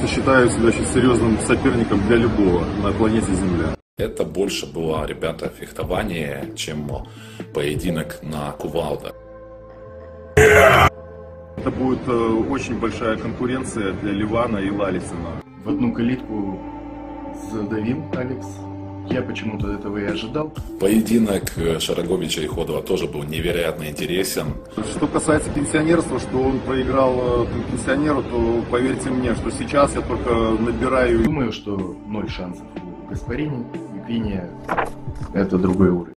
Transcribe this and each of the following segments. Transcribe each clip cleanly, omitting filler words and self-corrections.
Считаю себя очень серьезным соперником для любого на планете Земля. Это больше было, ребята, фехтование, чем поединок на кувалдах. Это будет очень большая конкуренция для Ливана и Лалисина. В одну калитку задавил Алекс. Я почему-то этого и ожидал. Поединок Шараговича и Ходова тоже был невероятно интересен. Что касается пенсионерства, что он проиграл пенсионеру, то поверьте мне, что сейчас я только набираю. Думаю, что 0 шансов у Гаспарини. Вине это другой уровень.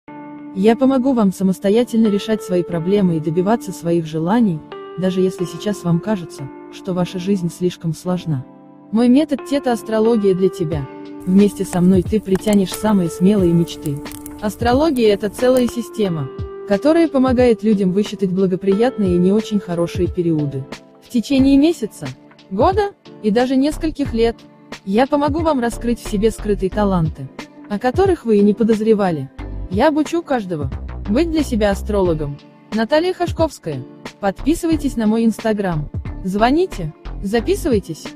Я помогу вам самостоятельно решать свои проблемы и добиваться своих желаний, даже если сейчас вам кажется, что ваша жизнь слишком сложна. Мой метод тета-астрология для тебя. Вместе со мной ты притянешь самые смелые мечты. Астрология – это целая система, которая помогает людям высчитать благоприятные и не очень хорошие периоды. В течение месяца, года и даже нескольких лет я помогу вам раскрыть в себе скрытые таланты, о которых вы и не подозревали. Я обучу каждого быть для себя астрологом. Наталья Хашковская. Подписывайтесь на мой инстаграм. Звоните, записывайтесь.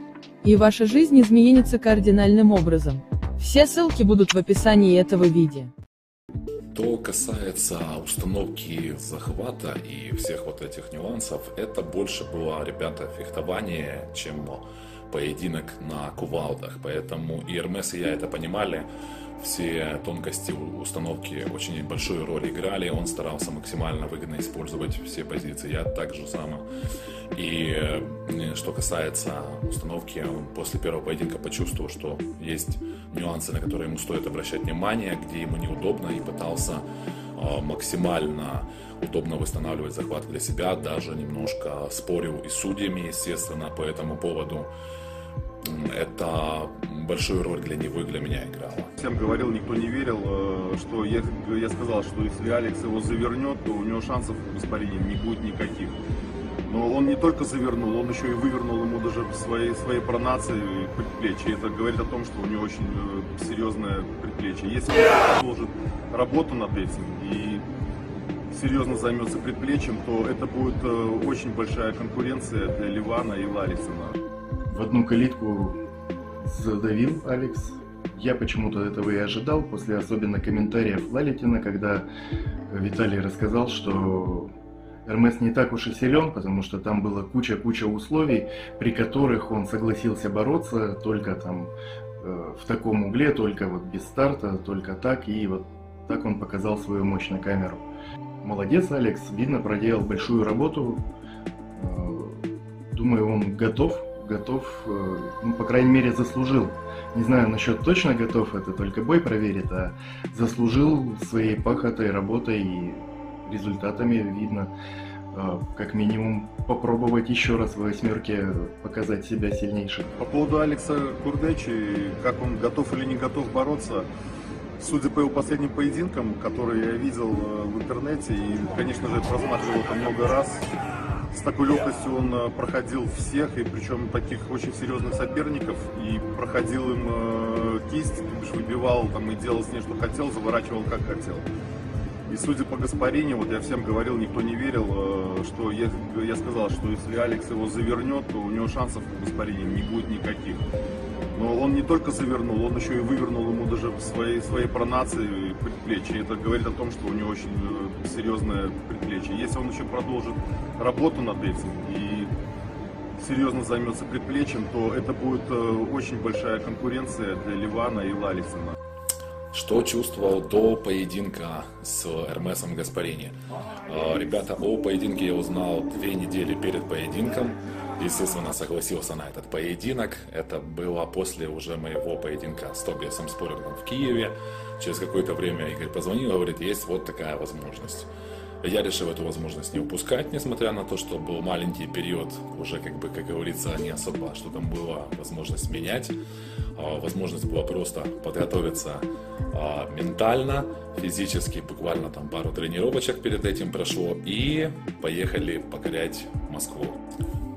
И ваша жизнь изменится кардинальным образом. Все ссылки будут в описании этого видео. Что касается установки захвата и всех вот этих нюансов, это больше было, ребята, фехтование, чем поединок на кувалдах. Поэтому и Эрмес, и я это понимали. Все тонкости установки очень большую роль играли. Он старался максимально выгодно использовать все позиции. Я так же само. И что касается установки, он после первого поединка почувствовал, что есть нюансы, на которые ему стоит обращать внимание, где ему неудобно, и пытался максимально удобно восстанавливать захват для себя. Даже немножко спорил и с судьями, естественно, по этому поводу. Это большую роль для него и для меня играло. Всем говорил, никто не верил, что я сказал, что если Алекс его завернет, то у него шансов в Гаспарине не будет никаких. Но он не только завернул, он еще и вывернул ему даже своей пронацией предплечье. Это говорит о том, что у него очень серьезное предплечье. Если он продолжит работу над этим и серьезно займется предплечьем, то это будет очень большая конкуренция для Ливана и Лалисина. В одну калитку задавил Алекс. Я почему-то этого и ожидал, после особенно комментариев Лалитина, когда Виталий рассказал, что Эрмес не так уж и силен, потому что там было куча условий, при которых он согласился бороться только там в таком угле, только вот без старта, только так, и вот так он показал свою мощь на камеру. Молодец, Алекс, видно, проделал большую работу. Думаю, он готов, ну, по крайней мере, заслужил. Не знаю насчет точно готов, это только бой проверит, а заслужил своей пахотой, работой и результатами, видно, как минимум попробовать еще раз в восьмерке показать себя сильнейшим. По поводу Алекса Курдечи, как он готов или не готов бороться, судя по его последним поединкам, которые я видел в интернете, и, конечно же, просматривал это много раз, с такой легкостью он проходил всех, и причем таких очень серьезных соперников, и проходил им кисть, то бишь выбивал там и делал с ней, что хотел, заворачивал как хотел. И судя по Гаспарине, вот я всем говорил, никто не верил, что я сказал, что если Алекс его завернет, то у него шансов в Гаспарине не будет никаких. Но он не только завернул, он еще и вывернул ему даже своей пронацией предплечье. Это говорит о том, что у него очень серьезное предплечье. Если он еще продолжит работу над этим и серьезно займется предплечьем, то это будет очень большая конкуренция для Ливана и Лалисина. Что чувствовал до поединка с Эрмесом Гаспарини? Ребята, о поединке я узнал 2 недели перед поединком. Естественно, согласился на этот поединок. Это было после уже моего поединка с Тобиасом Спорингом в Киеве. Через какое-то время Игорь позвонил и говорит, есть вот такая возможность. Я решил эту возможность не упускать, несмотря на то, что был маленький период, уже как говорится, не особо, что там была возможность менять. Возможность была просто подготовиться ментально, физически, буквально там пару тренировочек перед этим прошло, и поехали покорять Москву.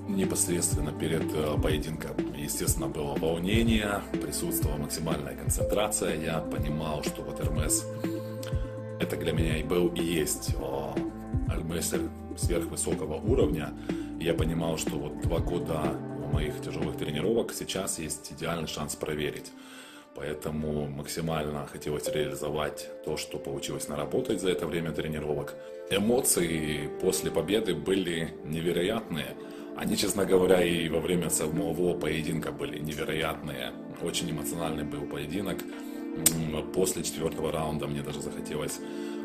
Непосредственно перед поединком, естественно, было волнение, присутствовала максимальная концентрация. Я понимал, что вот Эрмес это для меня и был и есть армрестлер сверхвысокого уровня. И я понимал, что вот 2 года моих тяжелых тренировок сейчас есть идеальный шанс проверить. Поэтому максимально хотелось реализовать то, что получилось наработать за это время тренировок. Эмоции после победы были невероятные. Они, честно говоря, и во время самого поединка были невероятные. Очень эмоциональный был поединок. После 4-го раунда мне даже захотелось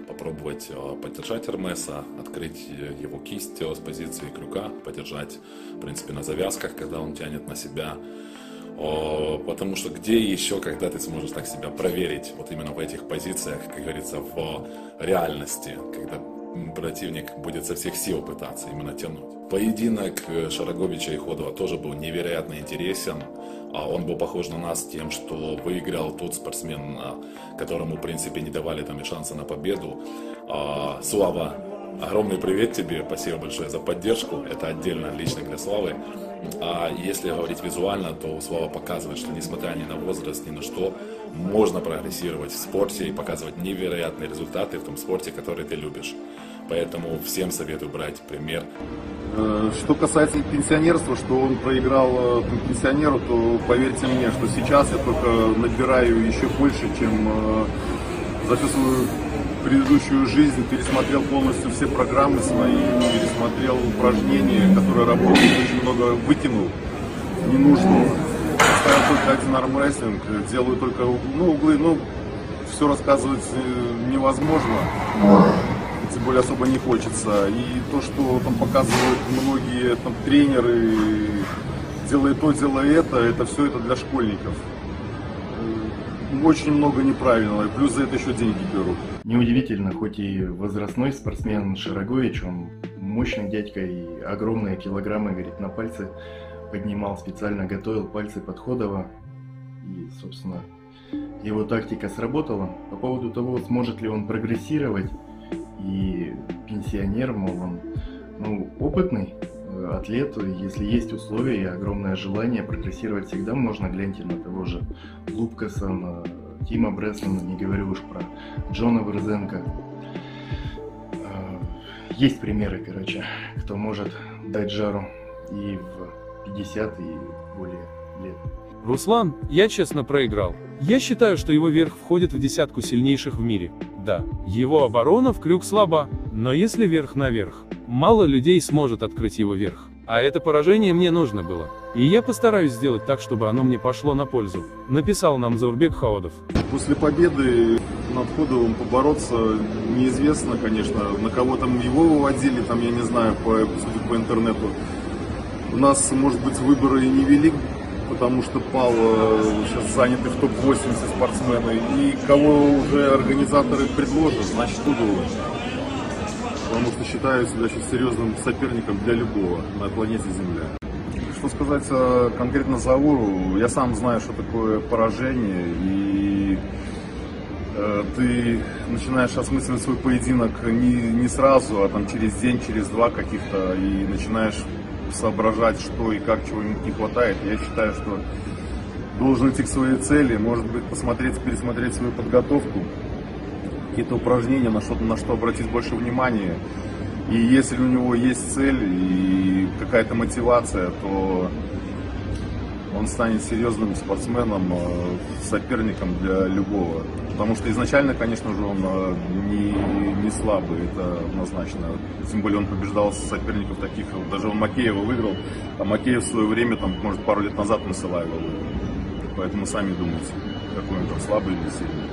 попробовать поддержать Эрмеса, открыть его кисть с позиции крюка, подержать, в принципе, на завязках, когда он тянет на себя. Потому что где еще, когда ты сможешь так себя проверить, вот именно в этих позициях, как говорится, в реальности, когда противник будет со всех сил пытаться именно тянуть. Поединок Шараговича и Ходова тоже был невероятно интересен. Он был похож на нас тем, что выиграл тот спортсмен, которому, в принципе, не давали там и шанса на победу. Слава, огромный привет тебе, спасибо большое за поддержку, это отдельно лично для Славы. А если говорить визуально, то Слава показывает, что несмотря ни на возраст, ни на что, можно прогрессировать в спорте и показывать невероятные результаты в том спорте, который ты любишь. Поэтому всем советую брать пример. Что касается пенсионерства, что он проиграл пенсионеру, то поверьте мне, что сейчас я только набираю еще больше, чем за всю свою предыдущую жизнь. Пересмотрел полностью все программы свои, пересмотрел упражнения, которые работают, очень много выкинул ненужного. Оставил только один армрестлинг, делаю только углы, все рассказывать невозможно. Тем более особо не хочется. И то, что там показывают многие там тренеры, делай то, делай это все это для школьников. Очень много неправильного, и плюс за это еще деньги берут. Неудивительно, хоть и возрастной спортсмен Шарагович, он мощный дядька и огромные килограммы, говорит, на пальцы поднимал, специально готовил пальцы под Ходова. И, собственно, его тактика сработала. По поводу того, сможет ли он прогрессировать, и пенсионер, мол, он опытный атлет, если есть условия и огромное желание прогрессировать, всегда можно. Гляньте на того же Лубкаса, на Тима Брессона, не говорю уж про Джона Верзенко. Есть примеры, кто может дать жару и в 50 и более лет. Руслан, я честно проиграл. Я считаю, что его верх входит в 10 сильнейших в мире. Да, его оборона в крюк слаба, но если верх на верх, мало людей сможет открыть его верх. А это поражение мне нужно было. И я постараюсь сделать так, чтобы оно мне пошло на пользу, написал нам Заурбек Хаодов. После победы над Ходовым побороться неизвестно, конечно, на кого там его выводили, там, я не знаю, судя по интернету. У нас, может быть, выборы и невелик, потому что Пал сейчас заняты в топ-80 спортсмены, и кого уже организаторы предложат, значит, буду. Потому что считаю себя очень серьезным соперником для любого на планете Земля. Что сказать конкретно Зауру, я сам знаю, что такое поражение, и ты начинаешь осмысливать свой поединок не сразу, а там через день, через два каких-то, и начинаешь соображать, что и как, чего не хватает. Я считаю, что должен идти к своей цели, может быть, пересмотреть свою подготовку, какие-то упражнения, на что обратить больше внимания. И если у него есть цель и какая-то мотивация, то он станет серьезным спортсменом, соперником для любого. Потому что изначально, конечно же, он не слабый, это однозначно. Тем более он побеждал соперников таких, даже он Макеева выиграл, а Макеев в свое время, там, может, пару лет назад Масылаева выиграл. Поэтому сами думайте, какой он там слабый или сильный.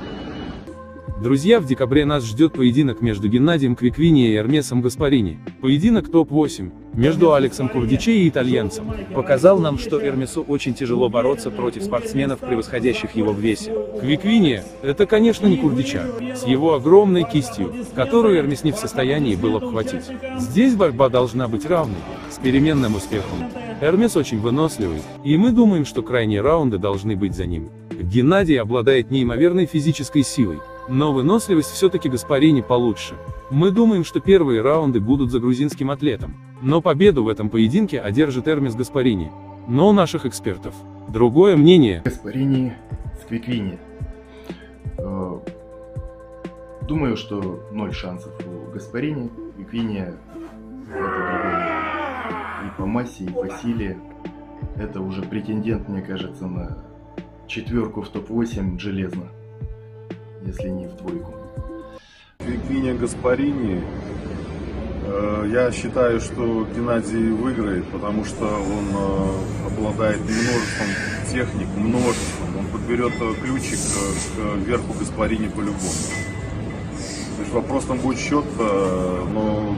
Друзья, в декабре нас ждет поединок между Геннадием Квиквини и Эрмесом Гаспарини. Поединок топ-8 между Алексом Курдичи и итальянцем показал нам, что Эрмесу очень тяжело бороться против спортсменов, превосходящих его в весе. Квиквини – это, конечно, не Курдича, с его огромной кистью, которую Эрмес не в состоянии был обхватить. Здесь борьба должна быть равной, с переменным успехом. Эрмес очень выносливый, и мы думаем, что крайние раунды должны быть за ним. Геннадий обладает неимоверной физической силой, но выносливость все-таки Гаспарини получше. Мы думаем, что первые раунды будут за грузинским атлетом, но победу в этом поединке одержит Эрмес Гаспарини. Но у наших экспертов другое мнение. Гаспарини с Квиквини. Думаю, что 0 шансов у Гаспарини. Квиквини Это другой и по массе, и по силе. Это уже претендент, мне кажется, на четверку в топ-8 железно, если не в двойку. Криквиния Гаспарини. Я считаю, что Геннадий выиграет, потому что он обладает множеством техник, множеством. Он подберет ключик к верху Гаспарини по-любому. То есть вопрос там будет счет, но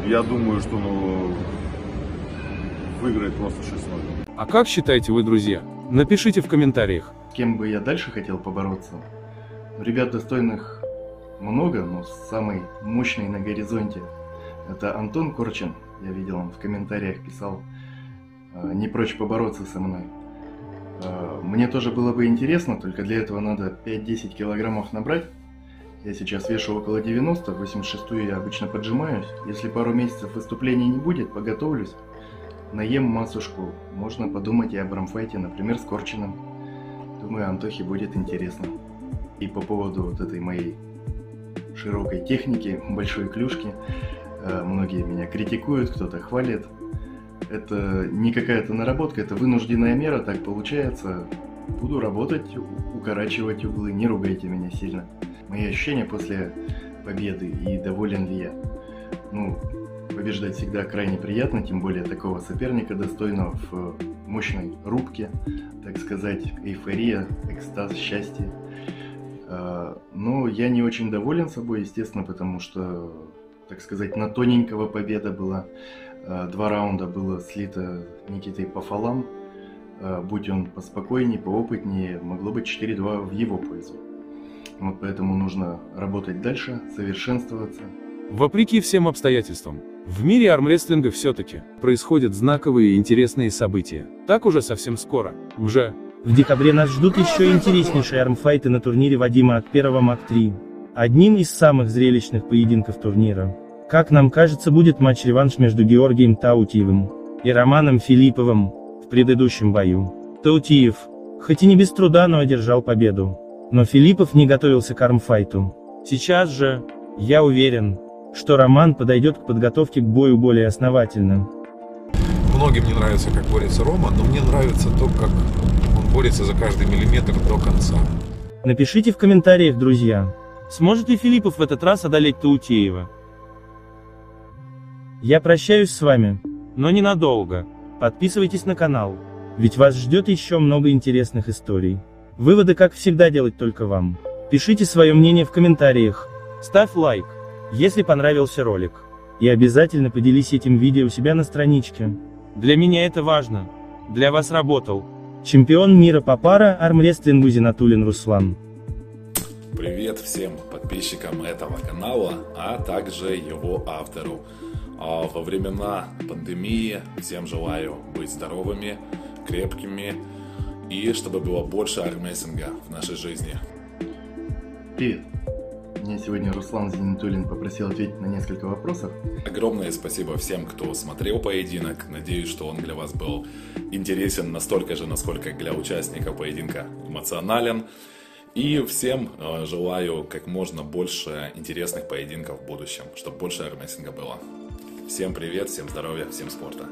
я думаю, что выиграет просто 6-0. А как считаете вы, друзья? Напишите в комментариях. С кем бы я дальше хотел побороться? Ребят достойных много, но самый мощный на горизонте — это Антон Корчин. Я видел, он в комментариях писал, не прочь побороться со мной. Мне тоже было бы интересно, только для этого надо 5-10 килограммов набрать. Я сейчас вешу около 90, 86-ю я обычно поджимаюсь. Если пару месяцев выступлений не будет, поготовлюсь, наем массушку. Можно подумать и об армфайте, например, с Корчиным. Думаю, Антохе будет интересно. И по поводу вот этой моей широкой техники, большой клюшки, многие меня критикуют, кто-то хвалит. Это не какая-то наработка, это вынужденная мера, так получается. Буду работать, укорачивать углы, не ругайте меня сильно. Мои ощущения после победы и доволен ли я. Побеждать всегда крайне приятно, тем более такого соперника, достойного в мощной рубке, так сказать, эйфория, экстаз, счастье. Но я не очень доволен собой, естественно, потому что, так сказать, на тоненького победа была. 2 раунда было слито Никитой пополам. Будь он поспокойнее, поопытнее, могло быть 4-2 в его пользу. Вот поэтому нужно работать дальше, совершенствоваться. Вопреки всем обстоятельствам, в мире армрестлинга все-таки происходят знаковые и интересные события. Так уже совсем скоро. В декабре нас ждут еще интереснейшие армфайты на турнире Вадима Акперова МАК-3. Одним из самых зрелищных поединков турнира, как нам кажется, будет матч-реванш между Георгием Таутиевым и Романом Филипповым в предыдущем бою. Таутиев, хоть и не без труда, но одержал победу. Но Филиппов не готовился к армфайту. Сейчас же, я уверен, что Роман подойдет к подготовке к бою более основательно. Многим не нравится, как борется Рома, но мне нравится то, как он борется за каждый миллиметр до конца. Напишите в комментариях, друзья, сможет ли Филиппов в этот раз одолеть Таутиева. Я прощаюсь с вами, но ненадолго. Подписывайтесь на канал, ведь вас ждет еще много интересных историй. Выводы, как всегда, делать только вам. Пишите свое мнение в комментариях, ставь лайк, если понравился ролик, и обязательно поделись этим видео у себя на страничке. Для меня это важно. Для вас работал чемпион мира по пара-армрестлингу Зинатуллин Руслан. Привет всем подписчикам этого канала, а также его автору. Во времена пандемии всем желаю быть здоровыми, крепкими и чтобы было больше армрестлинга в нашей жизни. Привет! Меня сегодня Руслан Зинатуллин попросил ответить на несколько вопросов. Огромное спасибо всем, кто смотрел поединок. Надеюсь, что он для вас был интересен настолько же, насколько для участников поединка эмоционален. И всем желаю как можно больше интересных поединков в будущем, чтобы больше армрестлинга было. Всем привет, всем здоровья, всем спорта.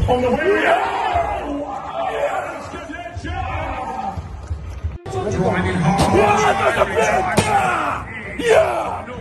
On the way out! Driving hard. Yeah!